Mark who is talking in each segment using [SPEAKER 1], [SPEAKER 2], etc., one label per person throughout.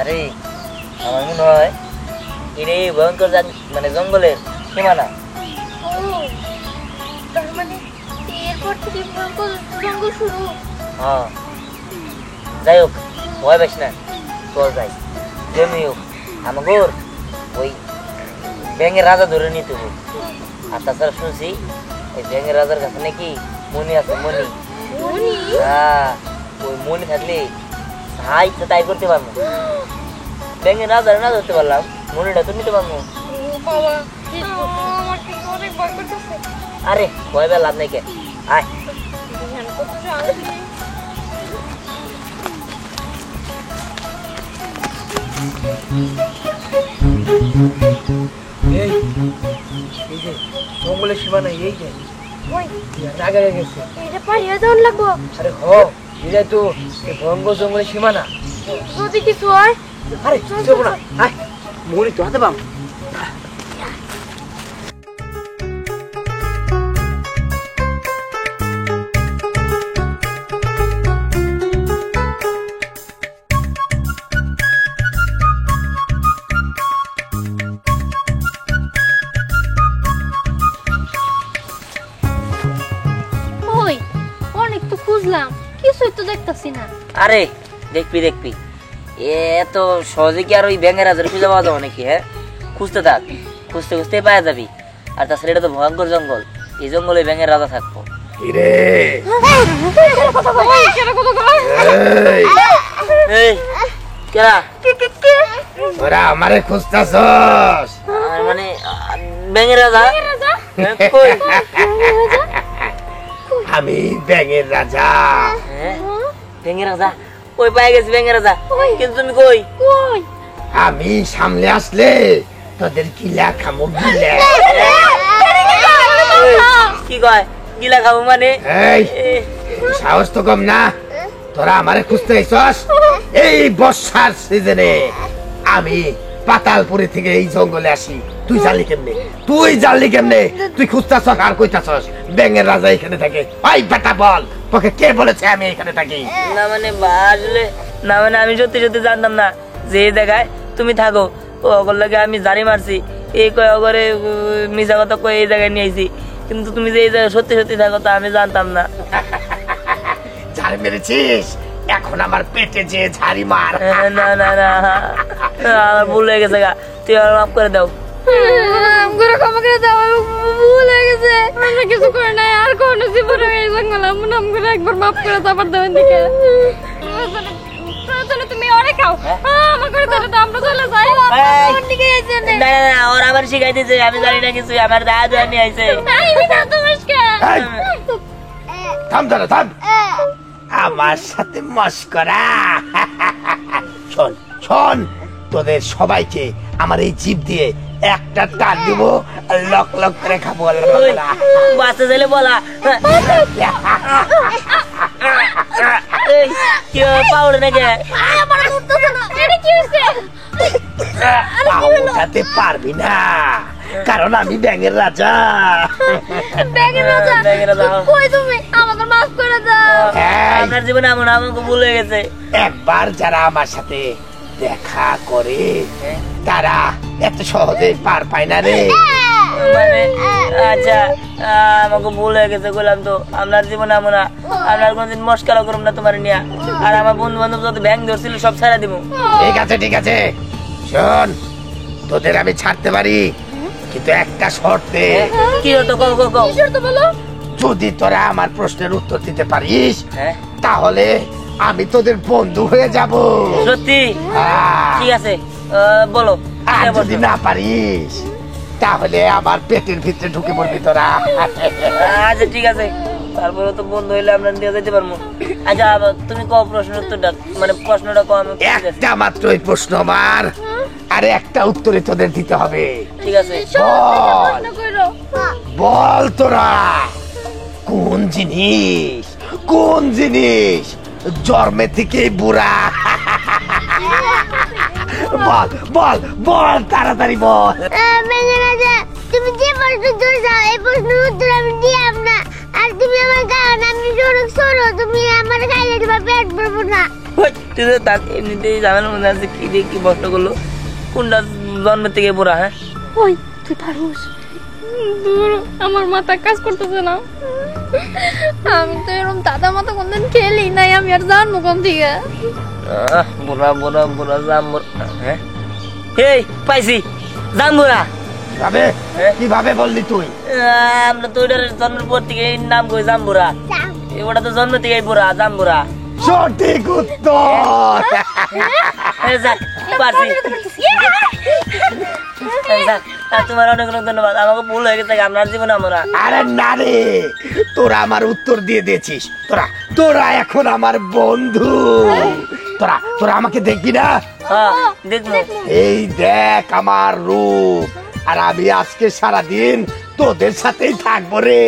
[SPEAKER 1] আরে আমার মনে হয় এরে ভয়ঙ্কর মানে জঙ্গলের সীমানা।
[SPEAKER 2] তার মানে এরপর থেকে ভয়ঙ্কর জঙ্গল শুরু।
[SPEAKER 1] হ্যাঁ, যাই হোক ভয় পাস না, চল যাই। যেমনি হোক আমাকে ওই ব্যাঙের রাজা ধরে নিতে হবে। আর তাছাড়া শুনছি ওই ব্যাঙের রাজার কাছে নাকি মণি আছে, মণি। হ্যাঁ, ওই মণি থাকলে হাই তাই করতে পারবো। ব্যাঙের রাজা না ধরতে পারলাম, মণিটা তো নিতে পারবো। আরে ভয় পেয়ে লাভ নেই, কে আয়। জঙ্গলের সীমানা এই যে আগে গেছে,
[SPEAKER 2] এটা পাড়িয়ে যাওয়ার লাগবো।
[SPEAKER 1] আরে হ এটাই তো ভয়ঙ্কর জঙ্গলের সীমানা।
[SPEAKER 2] যদি কিছু হয়,
[SPEAKER 1] আরে চলবো না, আয় মনি তো হাতে পাম।
[SPEAKER 2] ওই অনেক তো খুঁজলাম, কিছুই তো দেখতাছি না।
[SPEAKER 1] আরে দেখবি দেখবি, এত সহজে কি আর ওই ব্যাঙের রাজার খুঁজে পাওয়া যাবে নাকি? হ্যাঁ, খুঁজতে থাক, খুঁজতে খুঁজতে পাওয়া যাবি। আর তাছাড়া এটা তো ভয়ঙ্কর জঙ্গল, এই জঙ্গলে ব্যাঙের রাজা থাকবো।
[SPEAKER 3] ওরা আমারে খুঁজতাছস?
[SPEAKER 1] মানে ব্যাঙের রাজা? কই?
[SPEAKER 3] আমি ব্যাঙের রাজা।
[SPEAKER 1] হ্যাঁ, ব্যাঙের রাজা কই? পাই গেছি ব্যাঙের রাজা, কিন্তু তুমি কই?
[SPEAKER 3] আমি সামনে আসলে তোদের কিলা খামো, গিলা।
[SPEAKER 1] কি কয় গিলা খাবো মানে?
[SPEAKER 3] এই সাহস তো কম না, তোরা আমারে খুঁজতে আইছস? এই বর্ষার সিজনে আমি পাতালপুরি থেকে এই জঙ্গলে আসি, তুই জানলি কেমনে? তুই খুঁজতাছস আর কইতাছস ব্যাঙের রাজা এখানে থাকে? ওই বেটা বল, তোকে কে বলেছে আমি এখানে থাকি?
[SPEAKER 1] না মানে আসলে না মানে আমি সত্যি সত্যি জানতাম না যে এই জায়গায় তুমি থাকো। ওগর লাগে আমি জারি মারছি, এই কয় অগরে মিশা কথা কয়ে এই জায়গায় নিয়ে আইছি, কিন্তু তুমি যে এই জায়গায় সত্যি সত্যি থাকো তা আমি জানতাম না।
[SPEAKER 3] ঝাড়ি মেরেছিস, এখন আমার পেটে যে ঝাড়ি মার।
[SPEAKER 1] না না না, আমার ভুল হয়ে গেছে গা, তুই আমার মাফ করে দাও।
[SPEAKER 2] ক্ষমা করে দাও, ভুল হয়ে গেছে। আমরা কিছু করে নাই, আর কোনো জীবনে এই জঙ্গল নাম করে একবার মাফ করে দাও। আবার দেবেন দিকে তুমি অনেক খাও, আমার করে দাও, আমরা চলে যাই।
[SPEAKER 1] না না, ওর আবার শিখাই দিয়েছে, আমি জানি না কিছু, আমার দাদা নিয়ে আইছে।
[SPEAKER 3] থাম দাঁড়া, থাম। আমার সাথে মস্করা। শোন শোন, তোদের সবাইকে আমার এই জিভ দিয়ে একটা টান দিব, লক লক করে খাবো।
[SPEAKER 1] বাচ্চা ছেলে বলা কি পাউডার নাকি?
[SPEAKER 3] উঠাতে পারবি না, কারণ আমি ব্যাঙের রাজা।
[SPEAKER 2] আমাকে মাফ করে দাও।
[SPEAKER 1] আপনার জীবনে এমন আমাকে ভুল হয়ে গেছে।
[SPEAKER 3] একবার যারা আমার সাথে দেখা করে তারা এত সহজে পার পায় না রে।
[SPEAKER 1] মানে আচ্ছা, আমাকে ভুল হয়ে গেছে বললাম তো। আপনার জীবনে এমন আপনার কোনদিন মস্কারা করুম না তোমার নিয়ে। আর আমার বন্ধু বান্ধব যত ব্যাংক ধরছিল সব ছাড়া দিব।
[SPEAKER 3] ঠিক আছে ঠিক আছে, শোন, তোদের আমি ছাড়তে পারি, কিন্তু একটা শর্তে।
[SPEAKER 1] কি হতো?
[SPEAKER 3] যদি তোরা আমার প্রশ্নের উত্তর দিতে পারিস তাহলে আমি তোদের বন্ধু হয়ে যাব।
[SPEAKER 1] সত্যি? ঠিক আছে, বলো।
[SPEAKER 3] আর যদি না পারিস তাহলে আমার পেটের ভিতরে ঢুকে পড়বি তোরা।
[SPEAKER 1] আচ্ছা ঠিক আছে, তারপরে তো বন্ধু হইলে আমরা দিয়ে যেতে পারবো। আচ্ছা তুমি কও প্রশ্নের উত্তরটা, মানে প্রশ্নটা কও। আমি
[SPEAKER 3] একটা মাত্র এই প্রশ্ন আমার, আর একটা উত্তরে তোদের দিতে হবে।
[SPEAKER 1] ঠিক আছে,
[SPEAKER 3] বল তোরা কোন জিনিস জন্মে থেকে বুড়া? বল বল বল, তাড়াতাড়ি বল।
[SPEAKER 2] তুমি যে প্রশ্ন ধরেছো এই প্রশ্নের উত্তর আমি দিলাম না, আর তুমি আমার গান আমি সরো, তুমি আমার খাইলে তোমার পেট ভরবো না।
[SPEAKER 1] তুই তো তাকে এমনিতেই ঝামেলার মধ্যে আছে, কি দিয়ে কি বস্ত করলো, কোনটা জন্মের থেকে বুড়া? হ্যাঁ
[SPEAKER 2] ওই তুই পারুস? দূর, আমার মাথা কাজ করতেছে না। আমি তো এরকম দাদা মাথা কোনদিন খেলি নাই, আমি আর জানবো কোন থেকে?
[SPEAKER 1] বুড়া বুড়া বুড়া জাম্বুরা। হ্যাঁ এই পাইছি, জাম্বুরা।
[SPEAKER 3] ভাবে কিভাবে বললি তুই?
[SPEAKER 1] আমরা তো ওইটার জন্মের পর থেকে এই নাম কই জাম্বুরা, ওটা তো জন্ম থেকে বুড়া জাম্বুরা।
[SPEAKER 3] সঠিক উত্তর।
[SPEAKER 1] যাক পারছি। যাক, তোমার অনেক অনেক ধন্যবাদ, আমাকে ভুল হয়ে গেছে আপনার জীবনে আমরা।
[SPEAKER 3] আরে না রে, তোরা আমার উত্তর দিয়ে দিয়েছিস। তোরা এখন আমার বন্ধু। তোরা আমাকে দেখবি না?
[SPEAKER 1] হ্যাঁ দেখবো।
[SPEAKER 3] এই দেখ আমার রূপ, আর আমি আজকে সারাদিন তোদের সাথেই থাকবো রে।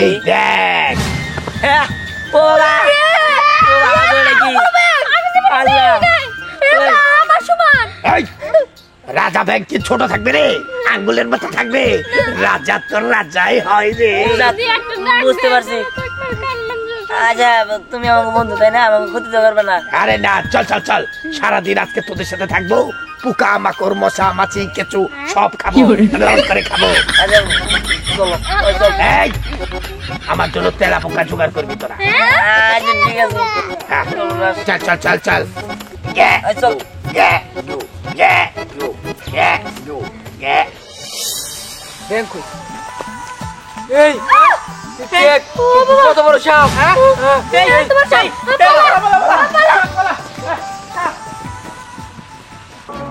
[SPEAKER 3] এই দেখ।
[SPEAKER 1] হ্যাঁ, পোলা। পোলা হবে নাকি? আল্লাহ।
[SPEAKER 2] আমার সমান।
[SPEAKER 3] এই, রাজা ব্যাংক কি ছোট থাকবে রে? আঙ্গুলের মতো থাকবে? রাজা তো রাজাই হয় রে।
[SPEAKER 1] বুঝতে পারছি। আচ্ছা তুমি আমাকে বন্ধু তাই না, আমাকে ক্ষতি তো করবে না?
[SPEAKER 3] আরে না, চল চল চল, সারাদিন আজকে তোদের সাথে থাকবো। পোকা মাকড় মশা মাছি কেঁচু সব খাবো, রাউন্ড করে খাবো।
[SPEAKER 1] আচ্ছা চলো, ওই চল।
[SPEAKER 3] এই, আমার জন্য তেলা পোকা জোগাড় করবি তোরা।
[SPEAKER 1] আচ্ছা ঠিক আছে।
[SPEAKER 3] হ্যাঁ, চল চল চল চল।
[SPEAKER 1] ওই চল।
[SPEAKER 4] ব্যাংক কই? এই কত বড় সাপ! হ্যাঁ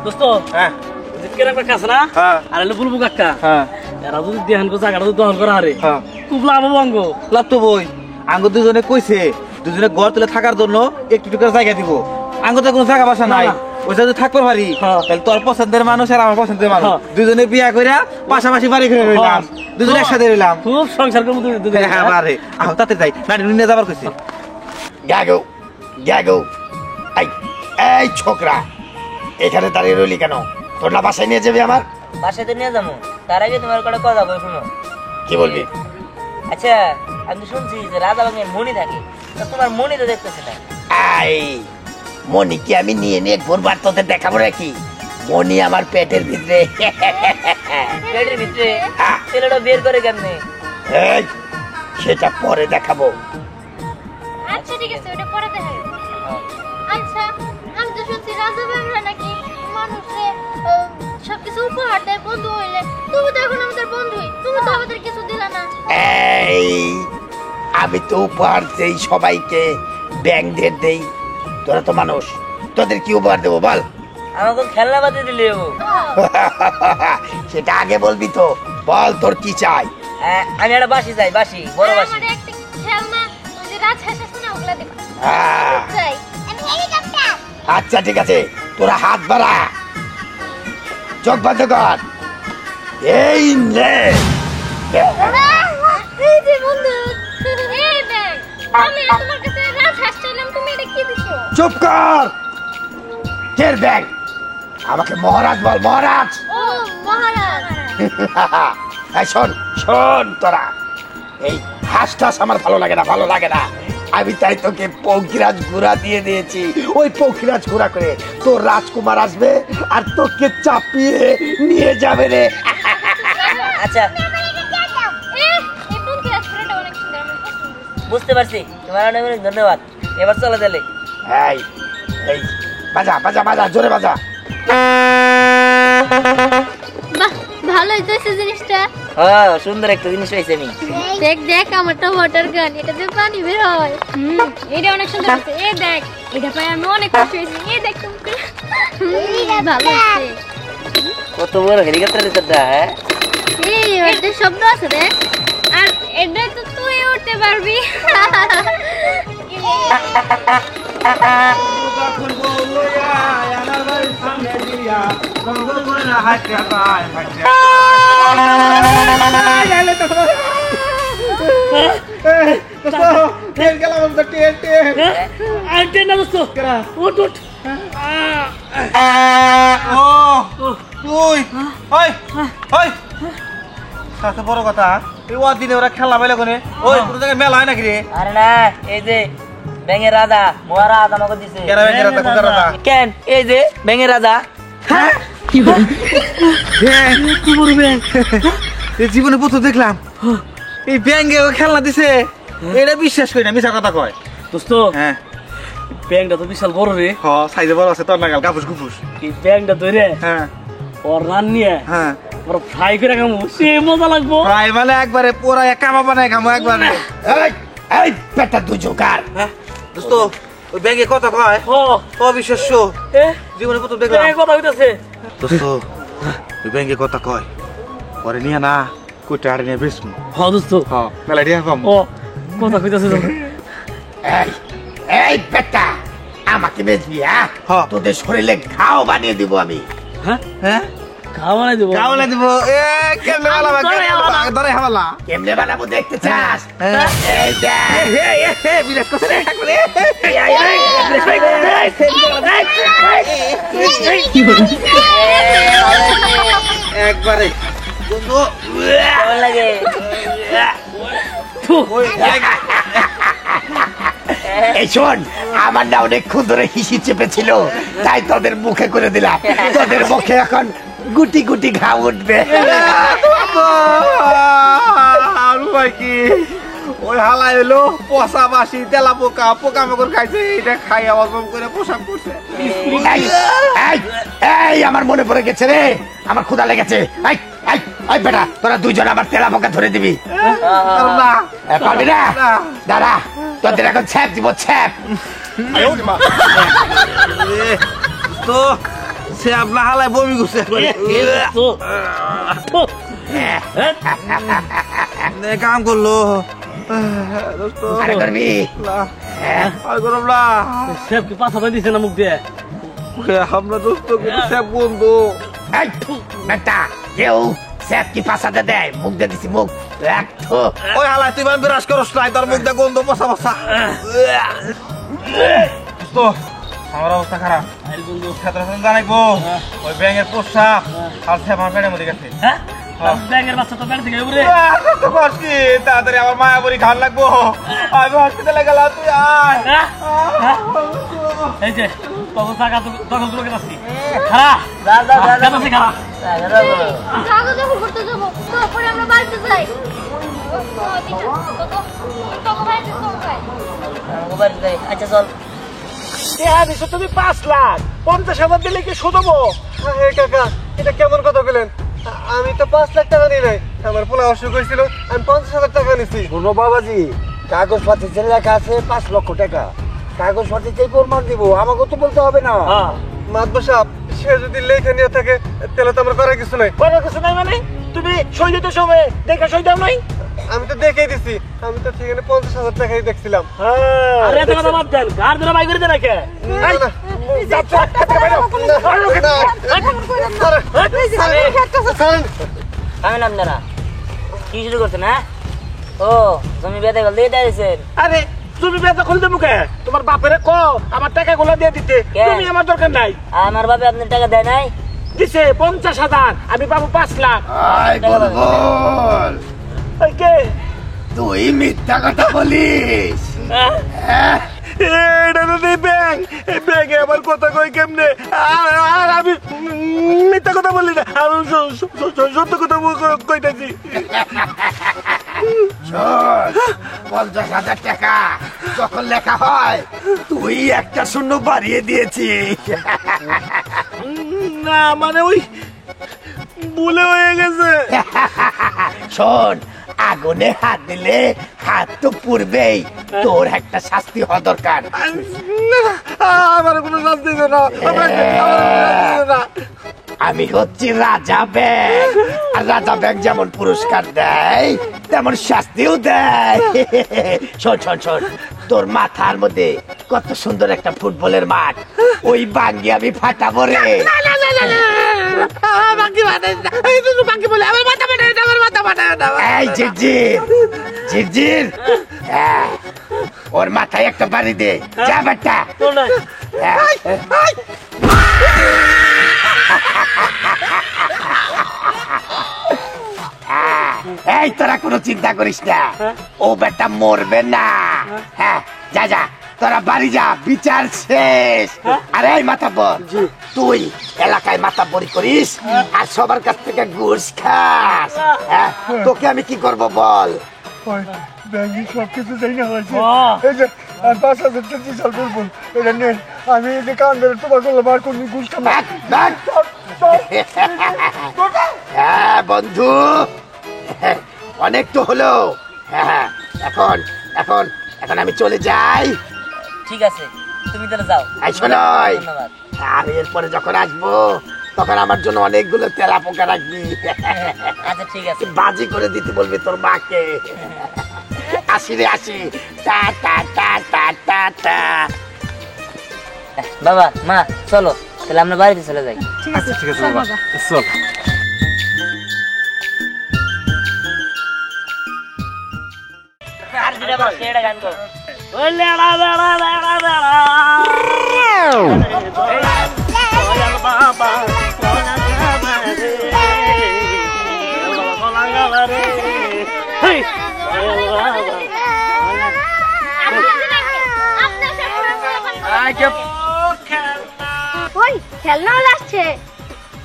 [SPEAKER 5] দোস্ত,
[SPEAKER 3] হ্যাঁ
[SPEAKER 5] জিতকে রাখবে কাছে না?
[SPEAKER 3] হ্যাঁ
[SPEAKER 5] আর এলো বুলবু কাকা।
[SPEAKER 3] হ্যাঁ
[SPEAKER 5] এরা যদি দেহান কো জায়গাটা যদি দহন করা হারে,
[SPEAKER 4] হ্যাঁ
[SPEAKER 5] খুব লাভ হবো অঙ্গ।
[SPEAKER 4] লাভ তো বই। আঙ্গ দুজনে কইছে দুজনে ঘর তুলে থাকার জন্য একটু একটু করে জায়গা দিব। আঙ্গ তো কোনো জায়গা বাসা নাই,
[SPEAKER 5] না।
[SPEAKER 4] ওই যদি থাকতে পারি
[SPEAKER 5] হ্যাঁ।
[SPEAKER 4] তাহলে তোর পছন্দের মানুষ আর আমার পছন্দের মানুষ
[SPEAKER 5] হ্যাঁ।
[SPEAKER 4] দুজনে বিয়া কইরা পাশাপাশি বাড়ি করে রইলাম, দুজনে একসাথে রইলাম।
[SPEAKER 5] খুব সংসার করে মতো
[SPEAKER 4] হ্যাঁ বারে আহ তাতে যাই না নিয়ে যাবার কইছে।
[SPEAKER 3] গ্যাগো গ্যাগো। এই ছোকরা, এখানে দাঁড়িয়ে রইলি কেন? তোর না বাসায় নিয়ে যাবি আমার?
[SPEAKER 1] বাসায় তো নিয়ে যাবো, তার আগে তোমার কটা কথা বল, শুনো।
[SPEAKER 3] কি বলবি?
[SPEAKER 1] আচ্ছা আমি শুনছি যে রাজা বাংলায় মণি থাকে, তা তোমার মণি তো দেখতেছি না।
[SPEAKER 3] আই, মনি কি আমি নিয়ে নিয়ে ঘুরবার তোদের দেখাবো নাকি? মনি আমার পেটের ভিতরে।
[SPEAKER 1] পেটের ভিতরে
[SPEAKER 3] হ্যাঁ।
[SPEAKER 1] ছেলেটা বের করে কেমনে?
[SPEAKER 3] এই, সেটা পরে দেখাবো।
[SPEAKER 2] আচ্ছা ঠিক আছে, ওটা পরে দেখা যাবে। আচ্ছা আমি তো শুনছি রাজা বাংলা নাকি মানুষে সবকিছু উপহার দেয় বন্ধু হইলে। তুমি তো এখন আমাদের বন্ধুই, তুমি তো আমাদের কিছু দিলা না।
[SPEAKER 3] এই, আমি তো উপহার দেই সবাইকে, ব্যাংকদের দেই। তোরা তো মানুষ, তোদের কি উপহার দেবো বল?
[SPEAKER 1] আমাকে খেলনা বাতি দিলে হবো।
[SPEAKER 3] সেটা আগে বলবি তো, বল তোর কি চাই?
[SPEAKER 1] আমি একটা বাসি চাই, বাসি, বড় বাসি।
[SPEAKER 2] আমার একটা খেলনা ওই যে রাজহাঁস আছে না, ওগুলা দিবা।
[SPEAKER 3] হ্যাঁ,
[SPEAKER 2] চাই আমি হেলিকপ্টার।
[SPEAKER 3] আচ্ছা ঠিক আছে, তোরা হাত বাড়া, চোখ বন্ধ কর। এই নে।
[SPEAKER 2] এই যে বন্ধু, এই ব্যাগ, আমি তোমার কাছে রাজহাঁস চাইলাম, তুমি এটা কি দিছো?
[SPEAKER 3] চুপ কর। কের ব্যাগ? আমাকে মহারাজ বল, মহারাজ।
[SPEAKER 2] ও মহারাজ।
[SPEAKER 3] এই শোন শোন, তোরা এই হাঁস টাস আমার ভালো লাগে না, ভালো লাগে না। আমি তাই তোকে পঙ্খিরাজ ঘোড়া দিয়ে দিয়েছি। ওই পঙ্খিরাজ ঘোড়া করে তোর রাজকুমার আসবে আর তোকে চাপিয়ে নিয়ে যাবে রে।
[SPEAKER 1] আচ্ছা
[SPEAKER 2] এই পঙ্খিরাজ ঘোড়াটা অনেক সুন্দর, আমার পছন্দ হয়েছে।
[SPEAKER 1] বুঝতে পারছি, তোমার অনেক অনেক ধন্যবাদ। এবার চলে তাহলে।
[SPEAKER 3] এই এই বাজা বাজা বাজা, জোরে বাজা।
[SPEAKER 2] বাহ, ভালো হইতেছে জিনিসটা।
[SPEAKER 1] হ্যাঁ সুন্দর একটা জিনিস পাইছি আমি।
[SPEAKER 2] দেখ দেখ আমারটা ওয়াটার গান, এটা দিয়ে পানি বের হয়। এটা অনেক সুন্দর হয়েছে। এই দেখ, এটা পাই আমি অনেক খুশি হয়েছি। এই দেখ তুমি, ভালো হয়েছে।
[SPEAKER 1] কত বড় হেলিকপ্টার এটা? হ্যাঁ
[SPEAKER 2] এই ওটাতে শব্দ আছে দেখ, আর এটা তো তুই উঠতে পারবি।
[SPEAKER 5] আর ট্রেন না দোস্ত, উঠ উঠ।
[SPEAKER 4] তুই ওই ওই সাথে বড় কথা, এই দিনে ওরা খেলা পাইলে কোনে? ওই কোনো জায়গায় মেলা হয় নাকি রে?
[SPEAKER 1] আরে না, এই যে ব্যাঙের রাজা মহারাজ আমাকে দিছে
[SPEAKER 4] কেরা ব্যাংকের রাজা কোকার রাজা
[SPEAKER 1] কেন এই যে ব্যাঙের রাজা
[SPEAKER 4] হ্যাঁ
[SPEAKER 5] কি বল কি করবে
[SPEAKER 4] এই জীবনে প্রথম দেখলাম এই ব্যাংকে খেলনা দিছে এটা বিশ্বাস করি না মিছা কথা কয়
[SPEAKER 5] দোস্ত
[SPEAKER 4] হ্যাঁ
[SPEAKER 5] ব্যাংকটা তো বিশাল বড় রে
[SPEAKER 4] হ সাইজে বড় আছে তোর নাগাল কাপুস কুপুস
[SPEAKER 5] এই ব্যাংকটা ধরে
[SPEAKER 4] হ্যাঁ
[SPEAKER 5] ওর রান নিয়ে
[SPEAKER 4] হ্যাঁ
[SPEAKER 5] ওর ফ্রাই করে খাবো সে মজা লাগবো
[SPEAKER 4] ভাই মানে একবারে পুরা কামা বানায় খামো একবারে
[SPEAKER 3] এই এই বেটা তুই জোকার
[SPEAKER 4] হ্যাঁ দোস্ত ওই ব্যাংকে কথা কয়
[SPEAKER 5] ও
[SPEAKER 4] অবিশ্বাস্য
[SPEAKER 5] এ
[SPEAKER 4] জীবনে প্রথম দেখলাম
[SPEAKER 5] এই কথা হইতাছে
[SPEAKER 4] দোস্ত ওই ব্যাংকে কথা কয় পরে নিয়ে না কোটা আড়ে নিয়ে বেসমু
[SPEAKER 5] হ দোস্ত
[SPEAKER 4] হ্যাঁ মেলা দিয়া পাম
[SPEAKER 5] ও কথা কইতাছে যখন
[SPEAKER 3] এই এই বেটা আমাকে বেচবি
[SPEAKER 4] হ্যাঁ।
[SPEAKER 3] তোদের শরীরে ঘাও বানিয়ে দিব আমি
[SPEAKER 5] হ্যাঁ
[SPEAKER 4] হ্যাঁ
[SPEAKER 5] খাওয়া নাই দেবো
[SPEAKER 4] কামলা দিব এ কেমনে বালা ধরে হামলা
[SPEAKER 3] কেমনে বানাবো দেখতে চাস
[SPEAKER 4] হ্যাঁ।
[SPEAKER 3] এই দেখ
[SPEAKER 4] বিরাট কথা রে ঠাকুরে
[SPEAKER 5] কি বল
[SPEAKER 4] একবারে বন্ধু
[SPEAKER 1] কেমন লাগে
[SPEAKER 4] ওই
[SPEAKER 3] এই শোন আমার না অনেকক্ষণ ধরে হিসি চেপেছিল তাই তোদের মুখে করে দিলাম তোদের মুখে এখন গুটি গুটি ঘাও উঠবে
[SPEAKER 4] আর ভাই কি ওই হালা এলো পচা বাসি তেলা পোকা পোকা মাকড় খাইছে এটা খাই আওয়াজ করে পোশাক করছে
[SPEAKER 3] এই, এই, এই আমার মনে পড়ে গেছে রে আমার ক্ষুধা লেগেছে এই এই এই বেটা তোরা দুইজন আমার তেলা পোকা ধরে দিবি
[SPEAKER 4] না
[SPEAKER 3] পারবি না
[SPEAKER 4] না।
[SPEAKER 3] দাদা তোদের এখন ছ্যাপ দিব ছ্যাপ
[SPEAKER 4] তো সে আপনার হালায় বমি করছে কাম করলো দোস্ত
[SPEAKER 3] আরে করবি
[SPEAKER 4] আর করব না
[SPEAKER 5] সব কি পাছা দিছে না মুখ দিয়ে
[SPEAKER 4] আমরা দোস্ত কিন্তু সব বন্ধু
[SPEAKER 3] এই বেটা কেউ ছ্যাপ কি পাশাতে দেয় মুখ দিয়ে দিছি মুখ একটু
[SPEAKER 4] ওই হালায় তুই মানে বিরাজ করস নাই তোর মুখ দিয়ে গন্ধ পচা পচা দোস্ত আমার অবস্থা খারাপ
[SPEAKER 5] আই বন্ধু
[SPEAKER 4] ক্ষেত্র জানাইবো ওই ব্যাঙের পোশাক আর সে আমার পেটের মধ্যে গেছে
[SPEAKER 5] হ্যাঁ ব্যাংকের বাচ্চা তো ব্যাংক থেকে উড়ে
[SPEAKER 4] কি তাড়াতাড়ি আমার মায়াবরী খান লাগবো আমি হসপিটালে গেলাম তুই আয়
[SPEAKER 5] এই যে তখন টাকা দখল করে আসছি খারাপ
[SPEAKER 1] দাদা দাদা
[SPEAKER 5] আছে খারাপ
[SPEAKER 2] কাগজ যখন ঘুরতে যাবো তারপরে আমরা বাড়িতে যাই
[SPEAKER 1] আচ্ছা চল
[SPEAKER 3] তুমি 5 লাখ 50,000 দিলে কি শুধবো কাকা এটা কেমন কথা বলেন আমি তো 5 লাখ টাকা নিই নাই আমার পোলা অসুখ হয়েছিল আমি 50,000 টাকা নিছি
[SPEAKER 6] শোনো বাবাজি কাগজপত্রে লেখা আছে 5 লক্ষ টাকা কাগজপত্রে প্রমাণ দিব আমাকে তো বলতে হবে না
[SPEAKER 3] মাতবর সাহেব সে যদি লেখা নিয়ে থাকে তাহলে তো আমার করার কিছু নাই
[SPEAKER 6] করার কিছু নাই মানে তুমি সই দিতে সময় দেখে সই দাও নাই
[SPEAKER 3] আমি তো দেখেই দিছি আমি তো ঠিকানে 50,000 টাকাই দেখছিলাম
[SPEAKER 5] আরে এত কথা বাদ দেন কার ধরে বাই করে দেন নাকি
[SPEAKER 1] আমি নাম জানা কি শুরু করছেন হ্যাঁ ও জমি বেঁধে গেল দিয়ে দিয়েছেন
[SPEAKER 6] আরে তুমি বেদা খুলতে মুখে তোমার বাপেরে কো আমার টাকা গুলো দিয়ে দিতে তুমি আমার দরকার নাই
[SPEAKER 1] আমার বাপে আপনার টাকা দেয় নাই
[SPEAKER 6] দিছে 50,000 আমি পাবো 5 লাখ
[SPEAKER 3] আই বলবল
[SPEAKER 6] ওই কে
[SPEAKER 3] তুই মিথ্যা কথা বলিস
[SPEAKER 6] এটা তো ব্যাংক এই ব্যাংকে আমার কথা কই কেমনে আর আমি মিথ্যা কথা বলি না আমি সত্য কথা কইতাছি
[SPEAKER 3] 50,000 টাকা যখন লেখা হয় তুই একটা শূন্য বাড়িয়ে দিয়েছিস
[SPEAKER 6] না মানে ওই ভুলে হয়ে গেছে
[SPEAKER 3] শোন আগুনে হাত দিলে হাত তো পুড়বেই তোর একটা শাস্তি হওয়া দরকার
[SPEAKER 6] আমার কোনো শাস্তি দিও না
[SPEAKER 3] আমি হচ্ছি রাজা ব্যাগ আর রাজা ব্যাগ যেমন পুরস্কার দেয় তেমন শাস্তিও দেয় শোন শোন শোন তোর মাথার মধ্যে কত সুন্দর একটা ফুটবলের মাঠ ওই বাঙ্গি আমি ফাটাবো রে এই ঝিরঝির ঝিরঝির ওর মাথায় একটা বাড়ি দে যা বেটা এই তোরা কোনো চিন্তা করিস না ও বেটা মরবে না হ্যাঁ যা যা তোরা বাড়ি যা, বিচার শেষ। আরে এই মাতাব্বর, তুই এলাকায় মাতাব্বরি করিস আর সবার কাছ থেকে ঘুষ খাস। হ্যাঁ, তোকে আমি কি করব বল?
[SPEAKER 6] ব্যাংকে সব কিছু চাই না হয়েছে এই যে 5,000 টাকা হিসাব করবো এটা নেন আমি এই যে কান ধরে তোমার করলাম আর কোনো ঘুষ খাবো
[SPEAKER 3] ব্যাগ, ব্যাগ। হ্যাঁ বন্ধু, অনেক তো হলো। হ্যাঁ, এখন এখন এখন আমি চলে যাই।
[SPEAKER 1] ঠিক আছে, তুমি তাহলে যাও।
[SPEAKER 3] এই শোনই,
[SPEAKER 1] ধন্যবাদ।
[SPEAKER 3] আমি এরপরে যখন আসবো তখন আমার জন্য অনেকগুলো তেলা পোকা রাখবি।
[SPEAKER 1] আচ্ছা ঠিক আছে।
[SPEAKER 3] বাজি করে দিতে বলবি তোর মাকে। আসি রে, আসি। টা টা টা টা টা টা।
[SPEAKER 1] বাবা মা চলো তাহলে আমরা বাড়িতে চলে যাই।
[SPEAKER 4] আচ্ছা ঠিক আছে বাবা চল
[SPEAKER 1] আর দিলে আবার সেটা গান কর।
[SPEAKER 2] ওই খেলনা আসছে।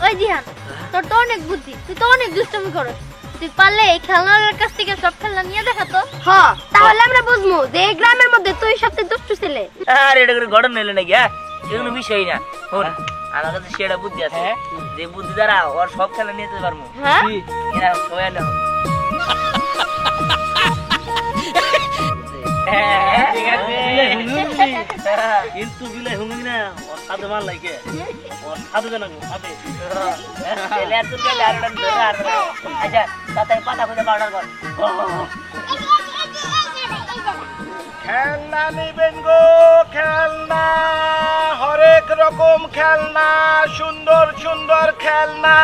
[SPEAKER 2] ওই দিহান, তোর তো অনেক বুদ্ধি, তুই তো অনেক দুষ্টুমি করস। তুই পারলে এই খেলনার কাছ থেকে সব খেলনা নিয়ে দেখাতো। হ্যাঁ, তাহলে আমরা বুঝবো যে এই গ্রামের মধ্যে তুই সবচেয়ে দুষ্টু ছেলে।
[SPEAKER 1] আর এটা করে ঘটনা নিলে নাকি? হ্যাঁ, এগুলো বিষয় না। শোন, আমার কাছে সেটা বুদ্ধি আছে, যে বুদ্ধি দ্বারা ওর সব খেলা নিয়ে যেতে পারবো।
[SPEAKER 2] হ্যাঁ,
[SPEAKER 1] এরা সবাই না
[SPEAKER 5] কিন্তু বিলে হুঙ্গি না ওর সাথে মার লাগে ওর সাথে জানা সাথে
[SPEAKER 1] আচ্ছা তাড়াতাড়ি পাতা খুঁজে পাউডার কর।
[SPEAKER 6] খেলনা নিবেন গো, খেলনা হরেক রকম খেলনা, সুন্দর সুন্দর খেলনা।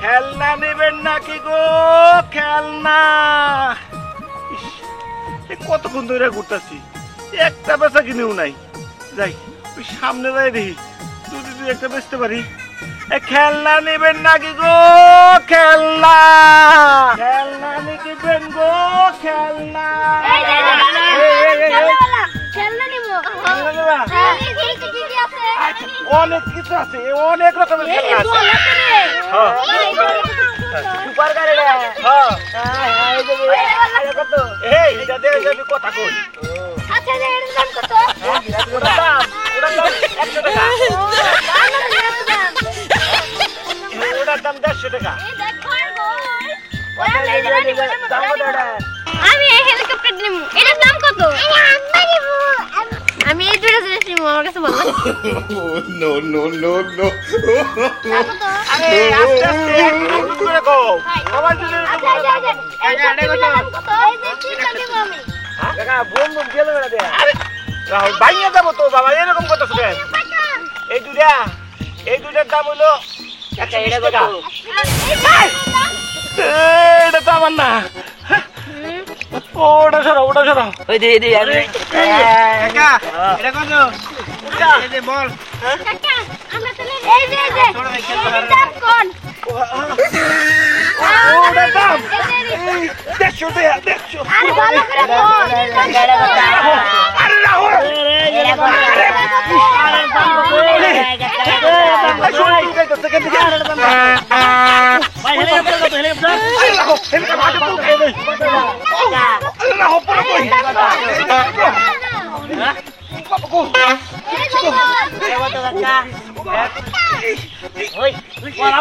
[SPEAKER 6] খেলনা নিবেন নাকি গো? খেলনা ইস, এ কতক্ষণ ধরে ঘুরতেছি, একটা বেচা কিনেও নাই। যাই ওই সামনে যাই দেখি যদি তুই একটা বেচতে পারি। এ খেলনা নিবেন নাকি গো? খেলনা খেলনা নিবেন গো? খেলনা
[SPEAKER 2] খেলনা নিবো।
[SPEAKER 6] খেলনা নিবা? আচ্ছা, অনেক কিছু আছে, অনেক রকমের খেলনা আছে।
[SPEAKER 1] সুপার গাড়ি রে।
[SPEAKER 6] এই এটা দিয়ে যাবি কথা কই।
[SPEAKER 2] আচ্ছা, এর দাম কত?
[SPEAKER 6] ওটার দাম 100 টাকা। ওটার দাম 150 টাকা।
[SPEAKER 2] আমি এই হেলিকপ্টার নিব, এটার দাম কত? আমি এই দুটো জিনিস নিব, আমার কাছে বলো।
[SPEAKER 3] No no no no.
[SPEAKER 6] আরে আস্তে আস্তে একটু করে কও। সবাই যদি
[SPEAKER 2] আচ্ছা, এই দাম কত? এই যে তিনটা নিব আমি।
[SPEAKER 6] দেখা বুম বুম গেল না দে। আরে রাহুল বাইরে যাব তো বাবা, এরকম কথা শুনে। এই দুটার দাম হলো 120 টাকা। এটা তো আমার না। ওটা সরাও, ওটা সরাও।
[SPEAKER 1] ওই দে দে
[SPEAKER 6] কাকা এটা কত? এই যে বল।
[SPEAKER 2] কাকা, আমরা তাহলে এই যে এটার দাম কোন?
[SPEAKER 6] ওটার দাম 150 টাকা, 150।
[SPEAKER 2] আরে ভালো করে বল।
[SPEAKER 6] আরে রাহুল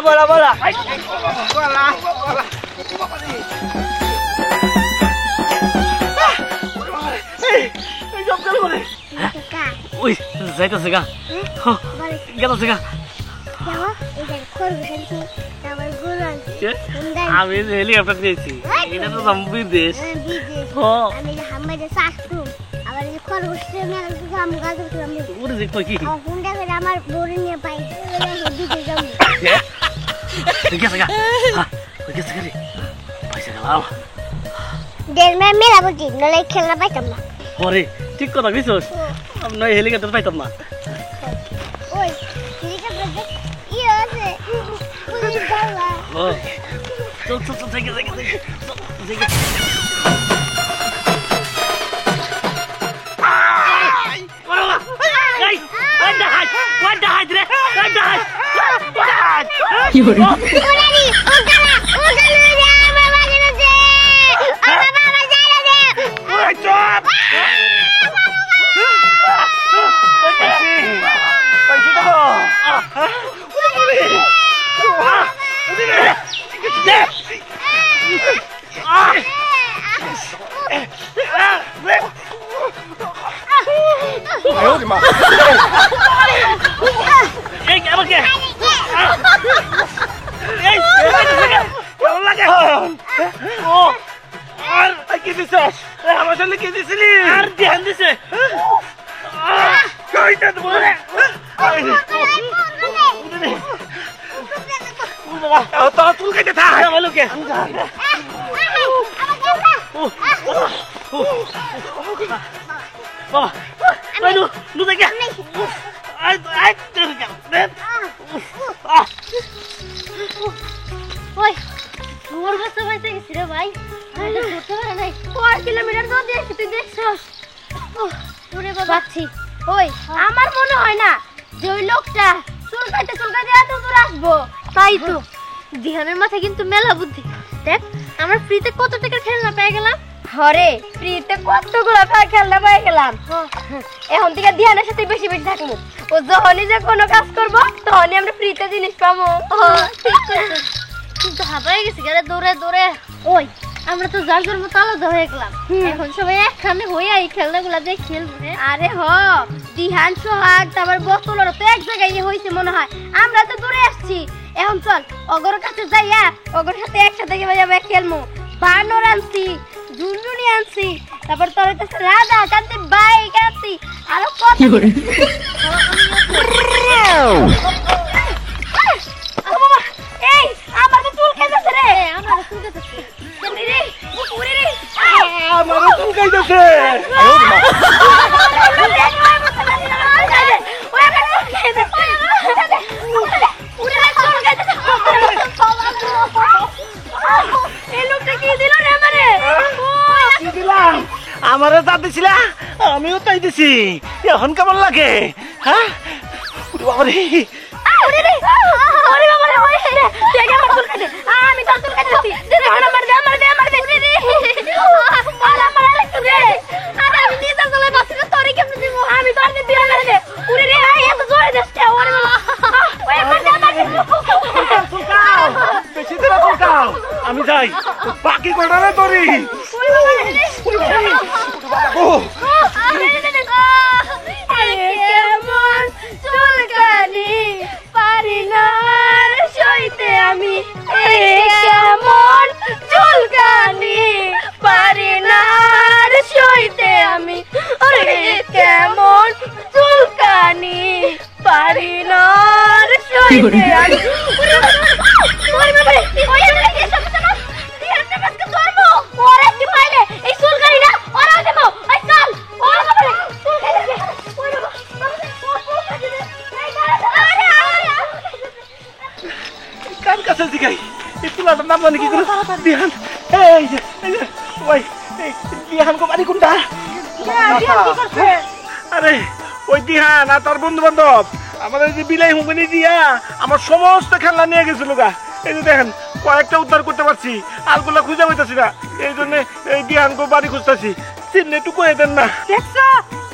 [SPEAKER 1] বলা বলা
[SPEAKER 5] ওই যাইতেছে গা গেছে গা আমি হেলিকপ্টার দিয়েছি এটা তো বিদেশ
[SPEAKER 2] আমার বড় নিয়ে পাই
[SPEAKER 5] গেছে গা গেছে গেলে পয়সা গেলাম
[SPEAKER 2] মেলা বুঝি নলে খেলনা পাইতাম না।
[SPEAKER 5] পরে ঠিক কথা কইছস নয় হেলিকপ্টার পাইতাম না।
[SPEAKER 2] ওই হেলিকপ্টার ইয়ে আছে পুলিশ গাওয়া।
[SPEAKER 5] ও চল চল চল থেকে থেকে থেকে
[SPEAKER 2] ওরানি ও গালা রে বাবা গেছে ও বাবা আমার যাইরা দে
[SPEAKER 6] ওই চুপ পাইছি তো
[SPEAKER 5] এই আমাকে এই কেমন লাগে ও
[SPEAKER 6] আর কি দিছস আমার সাথে কি দিছিলি
[SPEAKER 5] আর ধ্যান দিছে
[SPEAKER 6] কইটা তো বলে তো তুল কেটে থাক
[SPEAKER 5] ভালো কে বাবা আই নু নু দেখে আই আই
[SPEAKER 2] ওই মোর বসে বসে গেছি রে ভাই আমি ধরতে পারে নাই 4 কিলোমিটার দূর দিয়ে তুই দেখছস ওরে বাবা বাচ্চি ওই আমার মনে হয় না যে ওই লোকটা চুলকাইতে এত দূর আসবো তাই তো দিহানের মাথায় কিন্তু মেলা বুদ্ধি দেখ আমরা ফ্রিতে কত টাকার খেলনা পেয়ে গেলাম হরে ফ্রিতে কতগুলো খেলনা পেয়ে গেলাম এখন থেকে দিহানের সাথে বেশি বেশি থাকবো ও যখনই যে কোনো কাজ করবো তখনই আমরা ফ্রিতে জিনিস পাবো ঠিক আছে কিন্তু হাঁপাই গেছি গেলে দৌড়ে দৌড়ে ওই আমরা তো যার জন্য আলাদা হয়ে গেলাম এখন সবাই একখানে হয়ে এই খেলনাগুলা দিয়ে খেলবে আরে হ দিহান সোহাগ তারপর বোতল তো এক জায়গায় হয়েছে মনে হয় আমরা তো দূরে আসছি এখন চল অগর কাছে যাইয়া অগর সাথে একসাথে যাবে খেলবো বানর আনছি ঝুনঝুনি আনছি তারপর তোর কাছে রাজা কান্তি বাইক আনছি আরো কত এই আমার তো চুল খেতেছে রে আমার চুল খেতেছে রে পুকুরে রে
[SPEAKER 6] আমার তুল কাইতেছে আমারে যা দিছিলা আমিও তাই দিছি এখন কেমন লাগে হ্যাঁ বাবারে
[SPEAKER 2] আমি তো চুল কাটতেছি আমি নিজের গলে বাসি তোরে কেমনে দিব আমি তো আর দিয়ে মেরে দে উড়ে রে এত জোরে দেশটা ওরে বাবা ওই
[SPEAKER 6] বেশি ধরে তুলকাও আমি যাই বাকি কটা রে তোরি
[SPEAKER 2] কেমন চুলকানি পারি না সইতে আমি কেমন চুলকানি পারি না সইতে আমি কেমন চুলকানি পারি না সইতে আমি
[SPEAKER 6] কার কাছে জিগাই এই তুলাটার নাম জানি কি করে দিহান এই যে ওই দিহান কো বাড়ি কোনটা আরে ওই দিহান আর তার বন্ধু বান্ধব আমাদের যে বিলাই হুমনি দিয়া আমার সমস্ত খেলনা নিয়ে গেছিল গা এই যে দেখেন কয়েকটা উদ্ধার করতে পারছি আরগুলা খুঁজে পাইতাছি না এই জন্য এই দিহান কো বাড়ি খুঁজতেছি চিহ্ন একটু কয়ে দেন না
[SPEAKER 7] দেখছো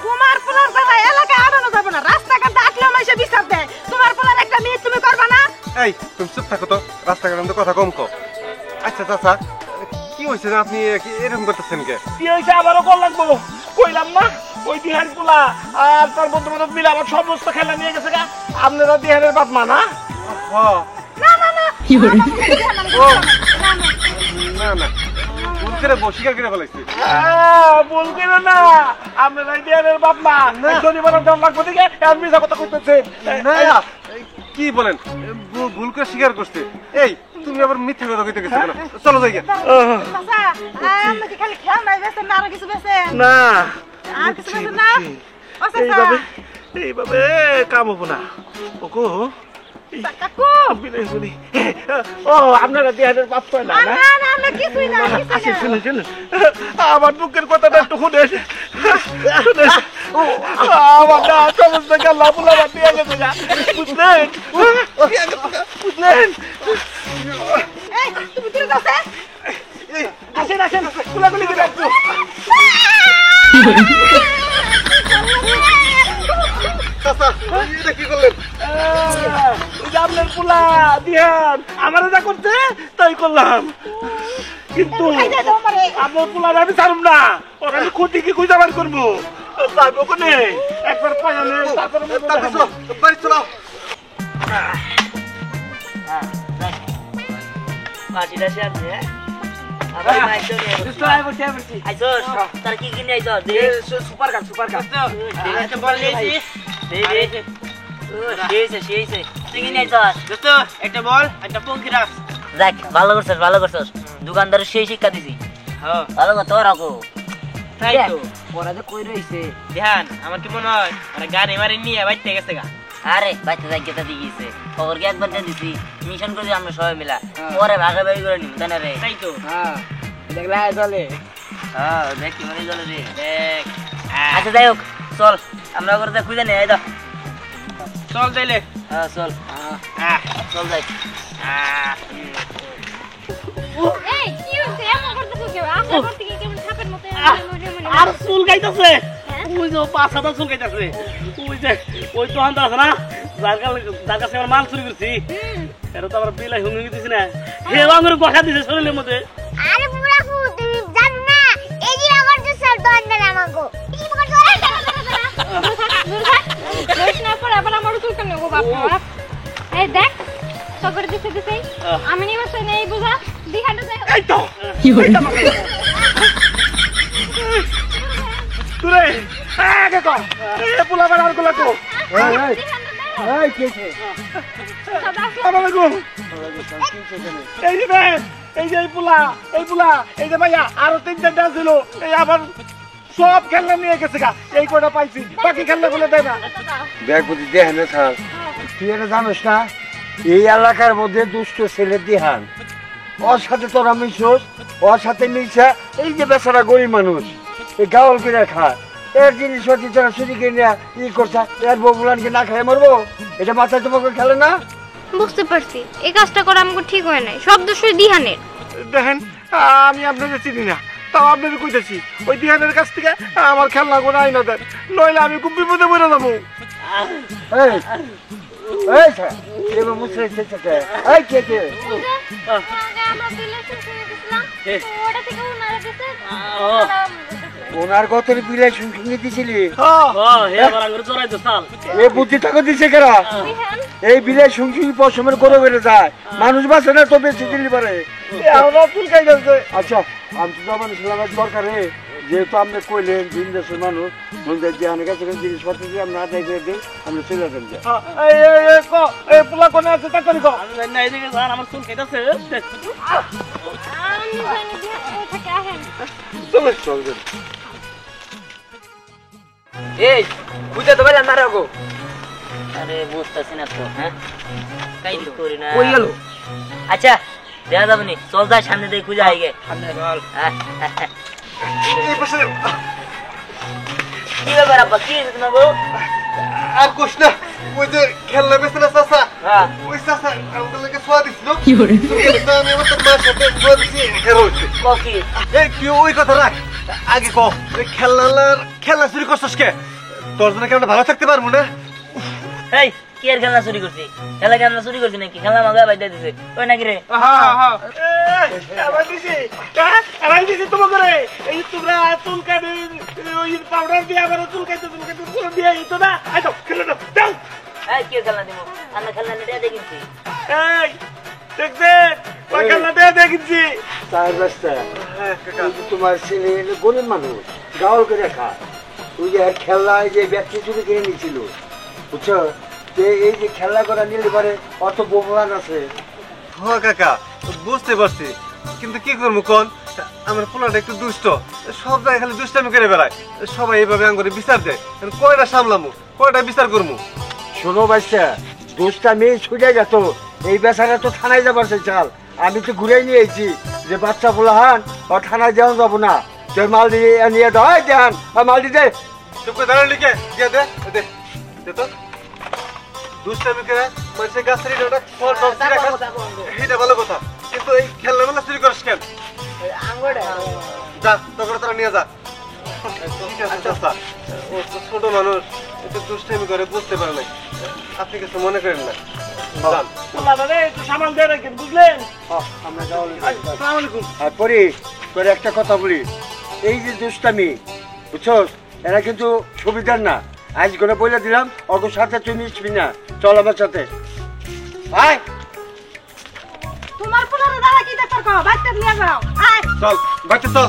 [SPEAKER 7] তোমার পোলার কথা এলাকায় আড়ানো যাবে না রাস্তাঘাটে আসলে মাইসে বিচার দেয় তোমার পোলার একটা মেয়ে তুমি করবা না
[SPEAKER 4] এই তুমি চুপ থাকো তো রাস্তাঘাটে কথা কম কো আচ্ছা চাচা কি হয়েছে আপনি এরকম করতেছেন কে
[SPEAKER 6] কি হয়েছে আবারও কল লাগবো কইলাম না ওই দিহান পোলা আর তার বন্ধু বান্ধব মিলে আমার সমস্ত খেলা নিয়ে গেছে গা আপনারা দিহানের বাপ মা না
[SPEAKER 7] না না না
[SPEAKER 4] না না ভুল করে বসিকার করে ফেলাইছি
[SPEAKER 6] বল করে না আপনারা দিহানের বাপ মা শনিবার দাম লাগবো দিকে আর মিশা কথা কইতেছেন
[SPEAKER 4] না কি বলেন ভুল করে স্বীকার করছে এই তুমি আবার মিথ্যা কথা কইতে গেছো কেন চলো যাই
[SPEAKER 7] চাচা আমরা কি খালি খেয়াল নাই বেছেন না আরো কিছু বেছেন
[SPEAKER 6] না
[SPEAKER 7] আর কিছু বেছেন না ও চাচা
[SPEAKER 6] এইভাবে কাম হবো না ওকো
[SPEAKER 7] কাকু
[SPEAKER 6] বিলাই শুনি ও আপনারা দিহানের বাপ কয় না
[SPEAKER 7] না না আমরা কিছুই না
[SPEAKER 6] আসেন শুনুন শুনুন আমার বুকের কথাটা একটু শুনেন শুনেন আমার না সমস্ত গেল লাভ দিয়ে গেছে বুঝলেন বুঝলেন
[SPEAKER 7] এই তুমি দূরে যাও
[SPEAKER 6] আসেন আসেন কুলাকুলি করে একটু
[SPEAKER 4] এটা কি করলেন?
[SPEAKER 6] ওই যে আপনার পোলা দিহান আমার যা করতে তাই করলাম কিন্তু আপনার পোলার আমি ছাড়ুম না ওর আমি ক্ষতি কি খুঁজে বার করবো তাই ওখানে একবার পায়ানে তারপরে
[SPEAKER 4] বাড়ি চলো।
[SPEAKER 1] পার্টিটা শেয়ার দে আবার মাইতো নে আইছস তার কি কিনে আইছস দে সুপার কাপ এটা বল লেছি দে দে সেই তুই কিনে আইছস দোস্ত একটা বল একটা পঙ্কি রাখ দেখ ভালো করছস দোকানদার সেই শিক্ষা দিছি হ্যাঁ ভালো কথা রাখো তাই তো ওরা যে কই রইছে ধ্যান আমার কি মনে হয় ওরা গাড়ি মারি নিয়ে বাইতে গেছে গা আরে বাইতে যাই কেতা দিয়েছে খবর কি একবার দিয়ে দিছি মিশন করে আমরা সবাই মিলা পরে ভাগাভাগি করে নিব তাই না রে তাই তো হ্যাঁ দেখলা চলে হ্যাঁ দেখ কি মানে চলে রে দেখ আচ্ছা যাই হোক চল আমরা করতে খুঁজে নেই দাও চল যাইলে হ্যাঁ চল চল যাই
[SPEAKER 2] এই কি হইছে এমন করতেছো কেউ আশা করতে কি কেমন ছাপের মতো
[SPEAKER 5] আর চুল গাইতেছে ওই যে পাঁচ হাজার চুল গাইতেছে ওই যে ওই তো আন্দা আছে না যার কাছে আমার মাল চুরি করছি এটা তো আমার বিলাই হুঙ্গি দিছি না হে আঙুর বসা দিছে শরীরের মধ্যে
[SPEAKER 2] আরে বুড়া কু তুমি জানো না এই যে করতে সব তো আন্দার আমাগো কি করতে দূর না পড়ে আবার আমার চুল কেন গো বাপ বাপ এই দেখ সগর দিছে আমি নিবাসে নেই বুঝা দিখাটা যাই
[SPEAKER 6] এই তো কি হইছে তুই আগে কর এই পোলা বার আর গুলা কো
[SPEAKER 3] এই কে কে
[SPEAKER 6] আসসালামু আলাইকুম এই যে এই যে এই পোলা এই যে ভাইয়া আরো তিনটা ডান্স ছিল এই আবার সব খেলনা নিয়ে গেছে গা এই কটা পাইছি বাকি খেলনা গুলো দেয় না
[SPEAKER 3] দেখ বুঝি দেহান থাক তুই এটা জানোস না এই এলাকার মধ্যে দুষ্ট ছেলে দিহান ওর সাথে তোরা মিশোস ওর সাথে মিশা এই যে বেচারা গরিব মানুষ এই গাওয়াল করে খায় এর জিনিস হচ্ছে তোরা চুরি কিনে ই করছে এর বগুলানকে না খাই মরবো এটা মাথায় তোমাকে খেলে না
[SPEAKER 2] বুঝতে পারছি এই কাজটা করা আমাকে ঠিক হয় নাই সব দোষ ওই দিহানের
[SPEAKER 6] দেখেন আমি আপনাদের চিনি না তাও আপনাদের কইতেছি ওই দিহানের কাছ থেকে আমার খেলনা গুলো আইনা দেন নইলে আমি খুব বিপদে পড়ে যাবো
[SPEAKER 3] এই এই স্যার এবার মুসরে এসেছে এই কে কে
[SPEAKER 2] আমরা রিলেশন করে দিছিলাম ওটা থেকে উনারে দিতে
[SPEAKER 3] ওনার কত বিলাই শুনতে দিছিলি
[SPEAKER 5] হে আবার আঙুর চড়াই তো সাল
[SPEAKER 3] এ বুদ্ধি টাকা দিছে কেরা
[SPEAKER 2] দিহান
[SPEAKER 3] এই বিলাই শুনছি পশমের গরো বেড়ে যায় মানুষ বাঁচে না তো বেশি দিলি পারে
[SPEAKER 6] আমরা চুলকাই যাচ্ছে
[SPEAKER 3] আচ্ছা আমি তো আমার ইসলামের দরকার রে যেহেতু আপনি কইলেন দিন দেশের মানুষ মন্দির দিয়ে অনেক কাছে জিনিসপত্র দিয়ে আমরা আদায় করে দিই আমরা চলে যাবেন
[SPEAKER 6] এই পোলা কোনে আছে তা করি
[SPEAKER 5] আমি জানি না এদিকে যান আমার চুল খাইতেছে
[SPEAKER 2] আমি জানি দিহান ও থেকে আহেন
[SPEAKER 3] চলে চলবে
[SPEAKER 1] এই বুঝতে তো বললাম না রাখো আরে বুঝতেছি না তো হ্যাঁ কাই করি না কই গেল আচ্ছা দেখা যাবে নি চল যা সামনে দিয়ে খুঁজে আইগে সামনে বল কি ব্যাপার আব্বা কি হয়েছে তোমার বউ
[SPEAKER 4] আর কোশ না ওই যে খেলনা বেছে না চাচা ওই চাচা আমাদের লাগে সোয়া দিছিল কি করে আমি আমার তোর মার সাথে সোয়া দিছি হেরো হইছে
[SPEAKER 1] কি
[SPEAKER 4] এই কি ওই কথা রাখ আগে ক খেলনা চুরি করছস কে তোর জন্য কেমন ভালো থাকতে পারবো না
[SPEAKER 1] এই কি আর খেলনা চুরি করছি খেলনা চুরি করছি নাকি খেলনা মাগা বাইদা দিছে ওই নাকি রে
[SPEAKER 6] আমার দিছি তোমাকে রে এই তোমরা চুলকাবে ওই পাউডার দিয়ে আবার চুলকাইতে পুরো দিয়ে এই তো না আই তো খেলনা দাও
[SPEAKER 1] এই কি খেলনা দিব আমরা খেলনা নিয়ে দেখিছি
[SPEAKER 6] এই দেখবে ওই খেলনা দিয়ে দেখিছি
[SPEAKER 3] তার রাস্তা তোমার ছেলে গরিব মানুষ গাওয়াল করে খা ওই যে খেলনা যে ব্যক্তি চুরি কিনে নিয়েছিল বুঝছো এই যে খেলনা করা নিলে পারে অত বহমান আছে
[SPEAKER 4] হ্যাঁ কাকা বুঝতে পারছি কিন্তু কি করবো কোন আমার পোলাটা একটু দুষ্ট সব জায়গায় খালি দুষ্টামি করে বেড়ায় সবাই এইভাবে আঙ্গুরে বিচার দেয় কয়টা সামলামু কয়টা বিচার করবো
[SPEAKER 3] শোনো বাচ্চা দোষটা মেয়ে ছুটে গেত এই বেচারা তো থানায় যাবার চাল আমি তো ঘুরে নিয়ে এসেছি যে বাচ্চা পোলাহান ও থানায় যাওয়া যাবো না যে মাল দিয়ে নিয়ে দেয় দেন মাল দিতে
[SPEAKER 4] চুপ করে দাঁড়ালি কে দিয়ে দে দে তো দুষ্টামি করে মানুষের গাছের এটা ফল টল ছিঁড়ে খাস, এটা ভালো কথা। কিন্তু এই খেলনাগুলো চুরি করিস কেন? যা তখন তারা নিয়ে যা। ঠিক আছে চাচা, ও তো ছোট মানুষ, একটু দুষ্টামি করে বুঝতে পারে না, আপনি কিছু মনে করেন না। যান।
[SPEAKER 5] পোলাটারে একটু সামাল দিয়ে রাখেন, বুঝলেন?
[SPEAKER 6] আসসালামু আলাইকুম। আর পরে তোর একটা কথা বলি, এই যে দুষ্টামি বুঝছস, এরা কিন্তু সুবিধার না। আজ করে বলে দিলাম অত সাথে তুই মিশবি না, চল আমার সাথে আয়।
[SPEAKER 7] তোমার পোলারে দাঁড়া কি দেখতে কও, বাচ্চা নিয়ে যাও। আয়
[SPEAKER 4] চল বাচ্চা চল।